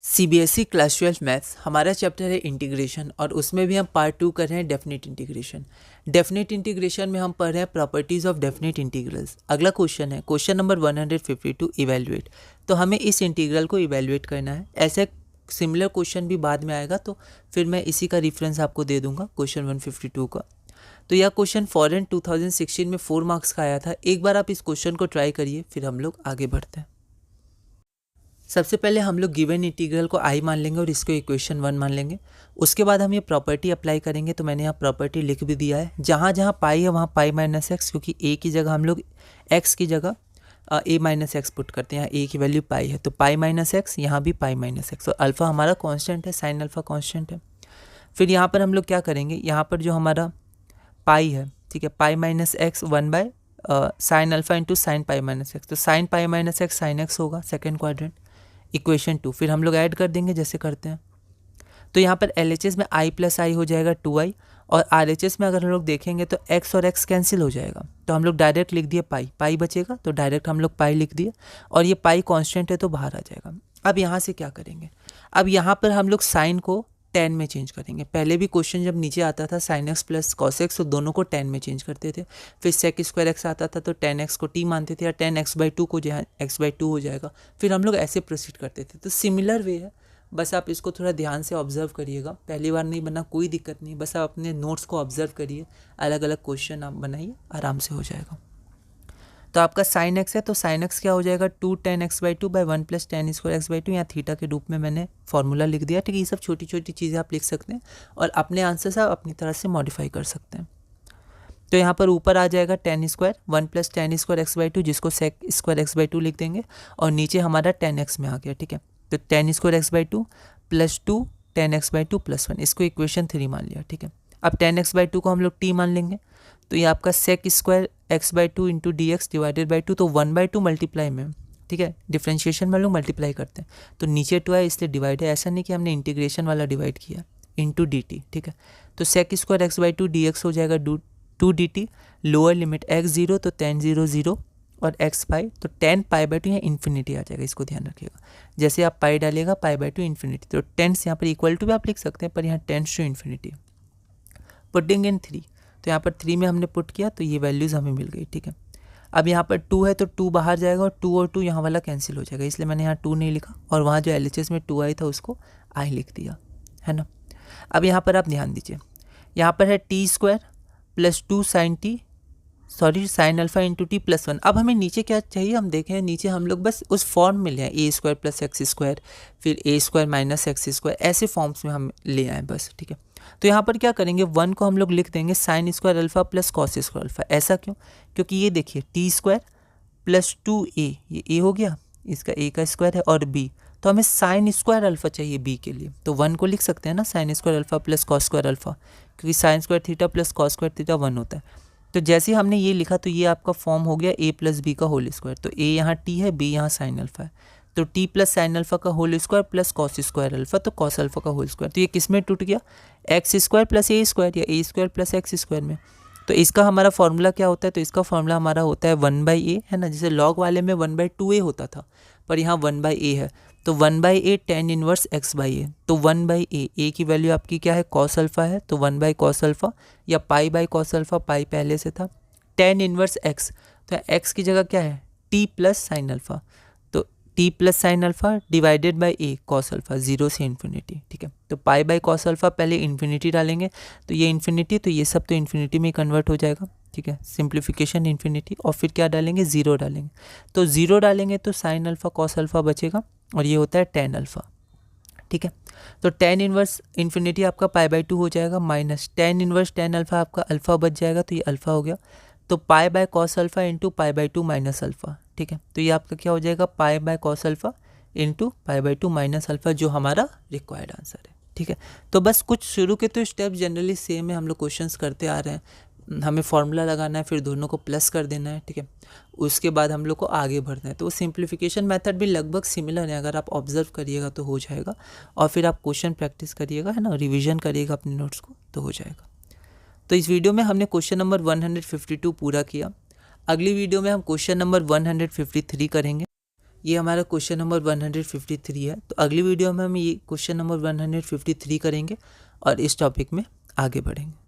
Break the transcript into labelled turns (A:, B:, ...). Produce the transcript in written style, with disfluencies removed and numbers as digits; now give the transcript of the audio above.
A: CBSE class 12 maths हमारा chapter है integration और उसमें भी हम पार्ट 2 कर रहे हैं डेफिनेट इंटीग्रेशन। डेफिनेट इंटीग्रेशन में हम पढ़ रहे हैं प्रॉपर्टीज़ ऑफ डेफिनेट इंटीग्रल्स। अगला क्वेश्चन है क्वेश्चन नंबर 152 इवैल्यूएट। तो हमें इस इंटीग्रल को इवैल्यूएट करना है। ऐसे सिमिलर क्वेश्चन भी बाद में आएगा तो फिर मैं इसी का रेफरेंस आपको दे दूंगा क्वेश्चन 152 का। तो यह क्वेश्चन फॉरेन 2016 में 4 मार्क्स का आया था। एक बार आप इस क्वेश्चन को ट्राई करिए, फिर हम लोग आगे बढ़ते हैं। सबसे पहले हम लोग गिवन इंटीग्रल को आई मान लेंगे और इसको इक्वेशन 1 मान लेंगे। उसके बाद हम ये प्रॉपर्टी अप्लाई करेंगे। तो मैंने यहाँ प्रॉपर्टी लिख भी दिया है। जहाँ जहाँ पाई है वहाँ पाई माइनस एक्स, क्योंकि ए की जगह हम लोग एक्स की जगह ए माइनस एक्स पुट करते हैं। यहाँ ए की वैल्यू पाई है तो पाई माइनस एक्स, यहाँ भी पाई माइनस एक्स। और अल्फ़ा हमारा कॉन्स्टेंट है, साइन अल्फ़ा कॉन्स्टेंट है। फिर यहाँ पर हम लोग क्या करेंगे, यहाँ पर जो हमारा पाई है, ठीक है, pi minus x 1 by sine alpha into sine pi minus x. तो sine pi minus x sine x होगा, सेकेंड क्वाड्रेंट। इक्वेशन 2 फिर हम लोग ऐड कर देंगे जैसे करते हैं। तो यहाँ पर LHS में i प्लस आई हो जाएगा 2i, और RHS में अगर हम लोग देखेंगे तो x और x कैंसिल हो जाएगा। तो हम लोग डायरेक्ट लिख दिए पाई, पाई बचेगा तो डायरेक्ट हम लोग पाई लिख दिए, और ये पाई कांस्टेंट है तो बाहर आ जाएगा। अब यहाँ से क्या करेंगे, अब यहाँ पर हम लोग साइन को टेन में चेंज करेंगे। पहले भी क्वेश्चन जब नीचे आता था sine x plus cos x तो दोनों को 10 में चेंज करते थे। फिर सेक स्क्वायर एक्स आता था तो 10x को t मानते थे, या 10x/2 को जहाँ x/2 हो जाएगा। फिर हम लोग ऐसे प्रोसीड करते थे। तो सिमिलर वे है, बस आप इसको थोड़ा ध्यान से ऑब्जर्व करिएगा। पहली बार नहीं बना कोई दिक्कत नहीं, बस आप अपने नोट्स को ऑब्जर्व करिए, अलग अलग क्वेश्चन आप बनाइए, आराम से हो जाएगा। तो आपका साइन एक्स है तो साइन एक्स क्या हो जाएगा 2 10x/2 by 1 plus 10 square x/2। यहाँ थीटा के रूप में मैंने फॉर्मूला लिख दिया, ठीक है। ये सब छोटी छोटी चीज़ें आप लिख सकते हैं और अपने आंसर से आप अपनी तरह से मॉडिफाई कर सकते हैं। तो यहाँ पर ऊपर आ जाएगा 10 स्क्वायर 1 प्लस 10 स्क्वायर x/2, जिसको सेक स्क्वायर x/2 लिख देंगे, और नीचे हमारा 10x में आ गया, ठीक है। तो 10 square x/2 plus 2 10x/2 plus 1, इसको इक्वेशन 3 मान लिया, ठीक है। अब 10x/2 को हम लोग t मान लेंगे। तो ये आपका sec square x/2 into d x divided by 2, तो 1/2 मल्टीप्लाई में, ठीक है, डिफ्रेंशिएशन में लोग मल्टीप्लाई करते हैं। तो नीचे 2 है इसलिए डिवाइड है, ऐसा नहीं कि हमने इंटीग्रेशन वाला डिवाइड किया, इंटू डी टी, ठीक है। तो सेक स्क्वायर x/2 डी एक्स हो जाएगा 2 dt, लोअर लिमिट x 0 तो 10 0 0 और x पाई, तो 10 पाई/2 यहाँ इन्फिनिटी आ जाएगा, इसको ध्यान रखिएगा। जैसे आप पाई डालिएगा पाई/2 इन्फिनिटी, तो 10 यहाँ पर इक्वल टू भी आप लिख सकते हैं, पर यहाँ 10 टू इन्फिनिटी। पुटिंग इन 3, तो यहाँ पर 3 में हमने पुट किया तो ये वैल्यूज़ हमें मिल गई, ठीक है। अब यहाँ पर 2 है तो 2 बाहर जाएगा और 2 और 2 यहाँ वाला कैंसिल हो जाएगा, इसलिए मैंने यहाँ 2 नहीं लिखा, और वहाँ जो LHS में 2 आई था उसको आई लिख दिया, है ना। अब यहाँ पर आप ध्यान दीजिए, यहाँ पर है T square plus 2 sine alpha into T plus 1। अब हमें नीचे क्या चाहिए, हम देखें नीचे हम लोग बस उस फॉर्म में ले आए, ए स्क्वायर प्लस एक्स स्क्वायर, फिर ए स्क्वायर माइनस एक्स स्क्वायर, ऐसे फॉर्म्स में हम ले आए बस, ठीक है। तो यहाँ पर क्या करेंगे, 1 को हम लोग लिख देंगे sign square alpha plus cos square alpha. ऐसा क्यों, क्योंकि ये देखिए टी स्क्वायर प्लस 2a, ये a हो गया, इसका a का स्क्वायर है, और b, तो हमें साइन स्क्वायर अल्फा चाहिए b के लिए, तो 1 को लिख सकते हैं ना, sine square alpha plus cos square alpha, क्योंकि sine square theta plus cos square theta 1 होता है। तो जैसे ही हमने ये लिखा तो ये आपका फॉर्म हो गया a प्लस बी का होल स्क्वायर। तो a यहाँ t है, b यहाँ साइन अल्फा है, तो t प्लस साइन अल्फा का whole square plus cos square alpha, तो कॉस अल्फा का होल स्क्वायर। तो ये किस में टूट गया, x square plus a square, या a square plus x square में। तो इसका हमारा फॉर्मूला क्या होता है, तो इसका फॉर्मूला हमारा होता है 1/a, है ना। जैसे लॉग वाले में 1/2a होता था, पर यहाँ 1/a है, तो 1/a tan इनवर्स x/a। तो 1/a, a की वैल्यू आपकी क्या है, कॉस अल्फा है, तो 1/cos अल्फा, या पाई बाई कॉस अल्फा, पाई पहले से था, tan इनवर्स x, तो x की जगह क्या है t प्लस साइन अल्फा, तो t plus sine alpha divided by a cos alpha, 0 से इन्फिनिटी, ठीक है। तो पाई बाई कॉस अल्फा पहले इन्फिनिटी डालेंगे, तो ये इन्फिनिटी, तो ये सब तो इन्फिनिटी में कन्वर्ट हो जाएगा, ठीक है, सिंप्लीफिकेशन इन्फिनिटी, और फिर क्या डालेंगे, 0 डालेंगे। तो 0 डालेंगे तो साइन अल्फा कॉस अल्फा बचेगा, और ये होता है tan अल्फा, ठीक है। तो tan इनवर्स इन्फिनिटी आपका पाई/2 हो जाएगा, minus tan inverse tan alpha आपका अल्फा बच जाएगा, तो ये अल्फा हो गया। तो pi by cos alpha into पाई/2 माइनस अल्फा, ठीक है। तो ये आपका क्या हो जाएगा, pi by cos alpha into पाई/2 माइनस अल्फा, जो हमारा रिक्वायर्ड आंसर है, ठीक है। तो बस कुछ शुरू के तो स्टेप जनरली सेम है, हम लोग क्वेश्चंस करते आ रहे हैं। हमें फॉर्मूला लगाना है, फिर दोनों को प्लस कर देना है, ठीक है। उसके बाद हम लोग को आगे बढ़ना है। तो वो सिंप्लीफिकेशन मेथड भी लगभग सिमिलर है, अगर आप ऑब्जर्व करिएगा तो हो जाएगा, और फिर आप क्वेश्चन प्रैक्टिस करिएगा, है ना, रिविजन करिएगा अपने नोट्स को, तो हो जाएगा। तो इस वीडियो में हमने क्वेश्चन नंबर 152 पूरा किया। अगली वीडियो में हम क्वेश्चन नंबर 153 करेंगे। ये हमारा क्वेश्चन नंबर 153 है। तो अगली वीडियो में हम ये क्वेश्चन नंबर 153 करेंगे और इस टॉपिक में आगे बढ़ेंगे।